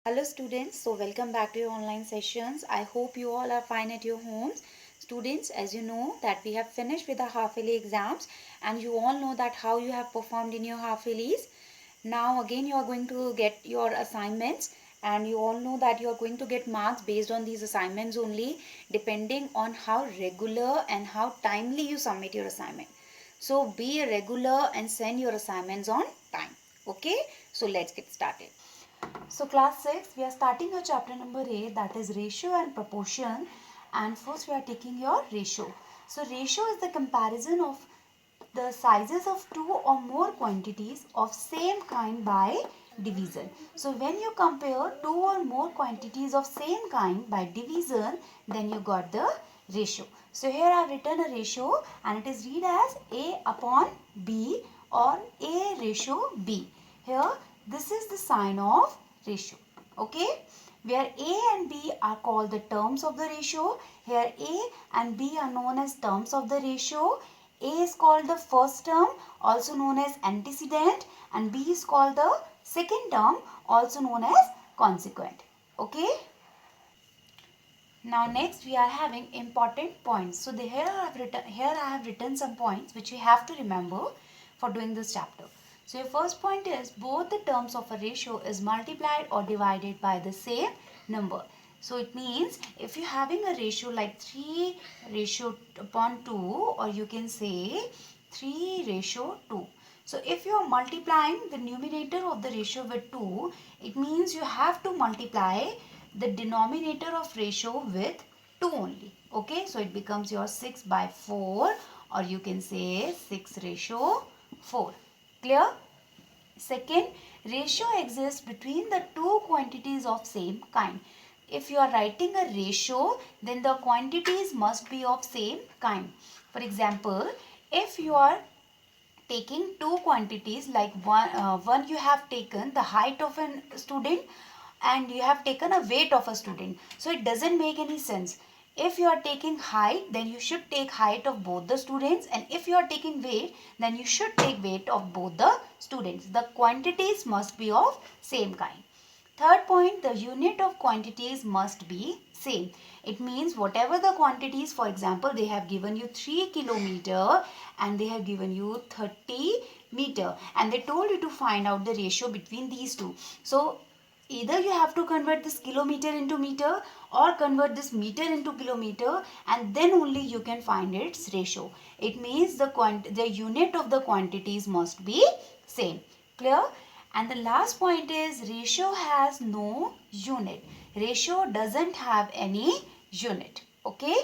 Hello students, so welcome back to your online sessions. I hope you all are fine at your homes. Students, as you know that we have finished with the half-yearly exams and you all know that how you have performed in your half-yearlies. Now again you are going to get your assignments and you all know that you are going to get marks based on these assignments only depending on how regular and how timely you submit your assignment. So be regular and send your assignments on time. Okay, so let's get started. So class 6, we are starting your chapter number 8, that is ratio and proportion, and first we are taking your ratio. So ratio is the comparison of the sizes of two or more quantities of same kind by division. So when you compare two or more quantities of same kind by division, then you got the ratio. So here I have written a ratio and it is read as A upon B or A ratio B. Here this is the sign of ratio. Okay, where A and B are called the terms of the ratio. Here A and B are known as terms of the ratio. A is called the first term, also known as antecedent, and B is called the second term, also known as consequent. Okay. Now next we are having important points. So here I have written some points which you have to remember for doing this chapter. So your first point is both the terms of a ratio is multiplied or divided by the same number. So it means if you're having a ratio like 3 ratio upon 2, or you can say 3 ratio 2. So if you are multiplying the numerator of the ratio with 2, it means you have to multiply the denominator of ratio with 2 only. Okay, so it becomes your 6 by 4, or you can say 6 ratio 4. Clear? Second, ratio exists between the two quantities of same kind. If you are writing a ratio, then the quantities must be of same kind. For example, if you are taking two quantities, like one you have taken the height of a student and you have taken a weight of a student, so it doesn't make any sense. If you are taking height, then you should take height of both the students, and if you are taking weight, then you should take weight of both the students. The quantities must be of same kind. Third point, the unit of quantities must be same. It means whatever the quantities, for example, they have given you 3 kilometer and they have given you 30 meter, and they told you to find out the ratio between these two. So either you have to convert this kilometer into meter or convert this meter into kilometer, and then only you can find its ratio. It means the unit of the quantities must be same. Clear? And the last point is ratio has no unit. Ratio doesn't have any unit. Okay?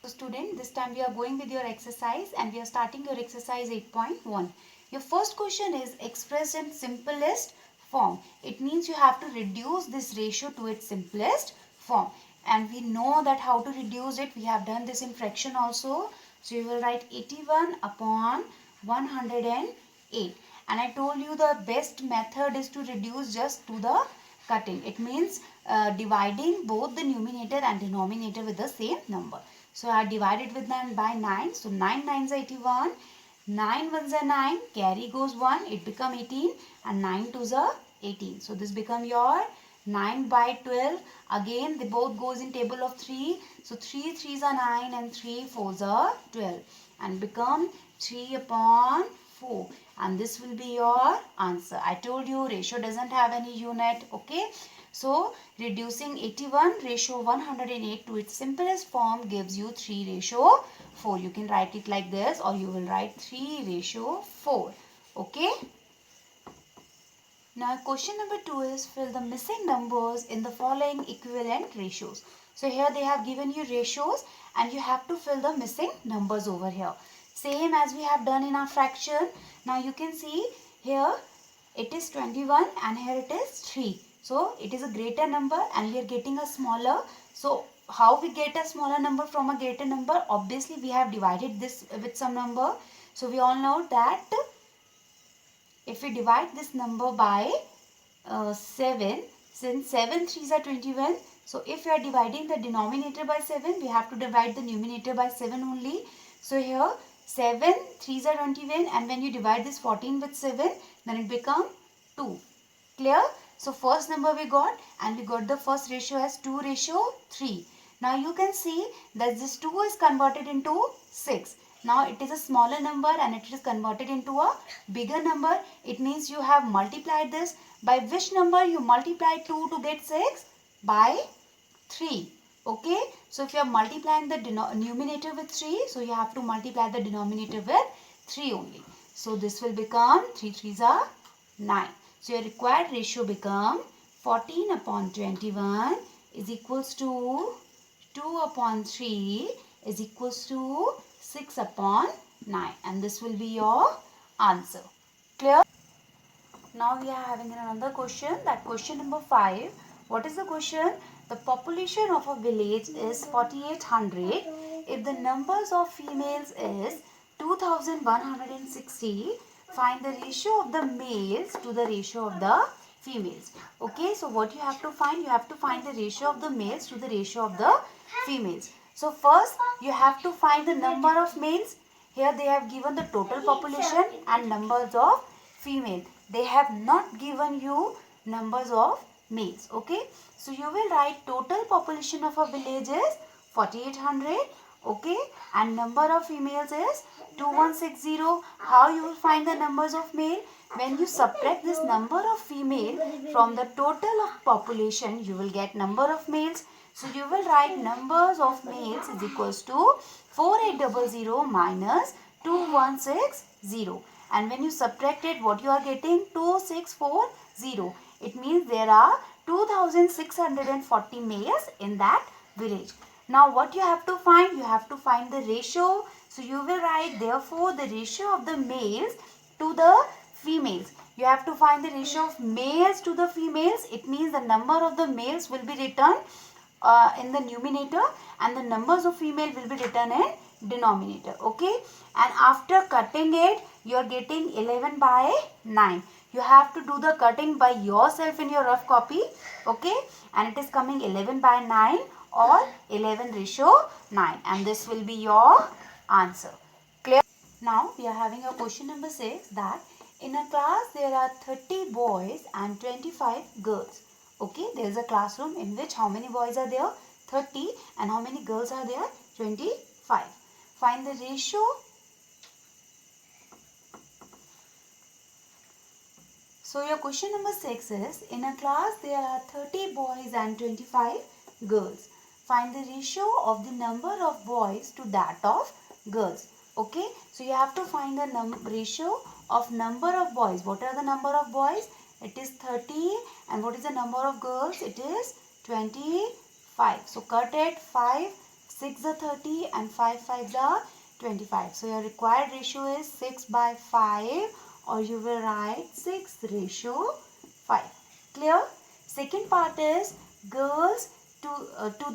So student, this time we are going with your exercise and we are starting your exercise 8.1. Your first question is expressed in simplest form. It means you have to reduce this ratio to its simplest form. And we know that how to reduce it. We have done this in fraction also. So you will write 81 upon 108. And I told you the best method is to reduce just to the cutting. It means dividing both the numerator and denominator with the same number. So I divided with 9 by 9. So 9 9s are 81. 9 1s are 9. Carry goes 1. It become 18. And 9 2s are 18. So this become your 9 by 12. Again they both goes in table of 3. So 3 3s are 9 and 3 4s are 12. And become 3 upon 4. And this will be your answer. I told you ratio doesn't have any unit. Okay. So reducing 81 ratio 108 to its simplest form gives you 3 ratio 4. You can write it like this, or you will write 3 ratio 4. Okay. Now question number 2 is fill the missing numbers in the following equivalent ratios. So here they have given you ratios and you have to fill the missing numbers over here. Same as we have done in our fraction. Now you can see here it is 21 and here it is 3. So it is a greater number and we are getting a smaller. So how we get a smaller number from a greater number? Obviously we have divided this with some number. So we all know that if we divide this number by 7, since 7 3s are 21, so if we are dividing the denominator by 7, we have to divide the numerator by 7 only. So here 7 3s are 21, and when you divide this 14 with 7, then it becomes 2. Clear? So first number we got, and we got the first ratio as 2:3. Now you can see that this 2 is converted into 6. Now it is a smaller number and it is converted into a bigger number. It means you have multiplied this. By which number you multiply 2 to get 6? By 3. Okay. So if you are multiplying the numerator with 3, so you have to multiply the denominator with 3 only. So this will become 3 3s are 9. So your required ratio become 14 upon 21 is equals to 2 upon 3 is equals to 6 upon 9. And this will be your answer. Clear? Now we are having another question. That question number 5. What is the question? The population of a village is 4800. If the numbers of females is 2160, find the ratio of the males to the ratio of the females. Okay, so what you have to find? You have to find the ratio of the males to the ratio of the females. So first you have to find the number of males. Here they have given the total population and numbers of female. They have not given you numbers of males. Okay, so you will write total population of a village is 4800. Okay, and number of females is 2160. How you will find the numbers of male? When you subtract this number of female from the total of population, you will get number of males. So you will write numbers of males is equals to 4800 minus 2160. And when you subtract it, what you are getting? 2640. It means there are 2640 males in that village. Now what you have to find? You have to find the ratio. So you will write therefore the ratio of the males to the females. You have to find the ratio of males to the females. It means the number of the males will be written in the numerator and the numbers of female will be written in denominator. Okay, and after cutting it, you are getting 11 by 9. You have to do the cutting by yourself in your rough copy. Okay, and it is coming 11 by 9 or 11:9, and this will be your answer. Clear? Now we are having a question number 6, that in a class there are 30 boys and 25 girls. Okay, there is a classroom in which how many boys are there? 30, and how many girls are there? 25. Find the ratio. So your question number 6 is, in a class there are 30 boys and 25 girls. Find the ratio of the number of boys to that of girls. Okay, so you have to find the ratio of number of boys. What are the number of boys? It is 30, and what is the number of girls? It is 25. So cut it. 5 6 are 30 and 5 5s are 25. So your required ratio is 6 by 5, or you will write 6:5. Clear? Second part is girls to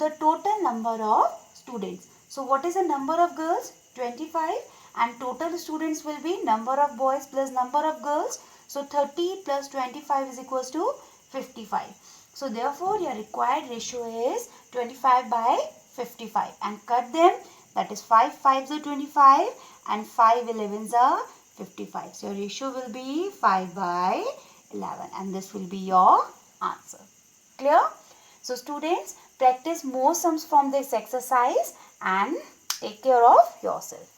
the total number of students. So what is the number of girls? 25, and total students will be number of boys plus number of girls. So 30 plus 25 is equals to 55. So therefore your required ratio is 25 by 55, and cut them. That is 5 5s are 25 and 5 11s are 55. So your ratio will be 5 by 11, and this will be your answer. Clear? So students, practice more sums from this exercise and take care of yourself.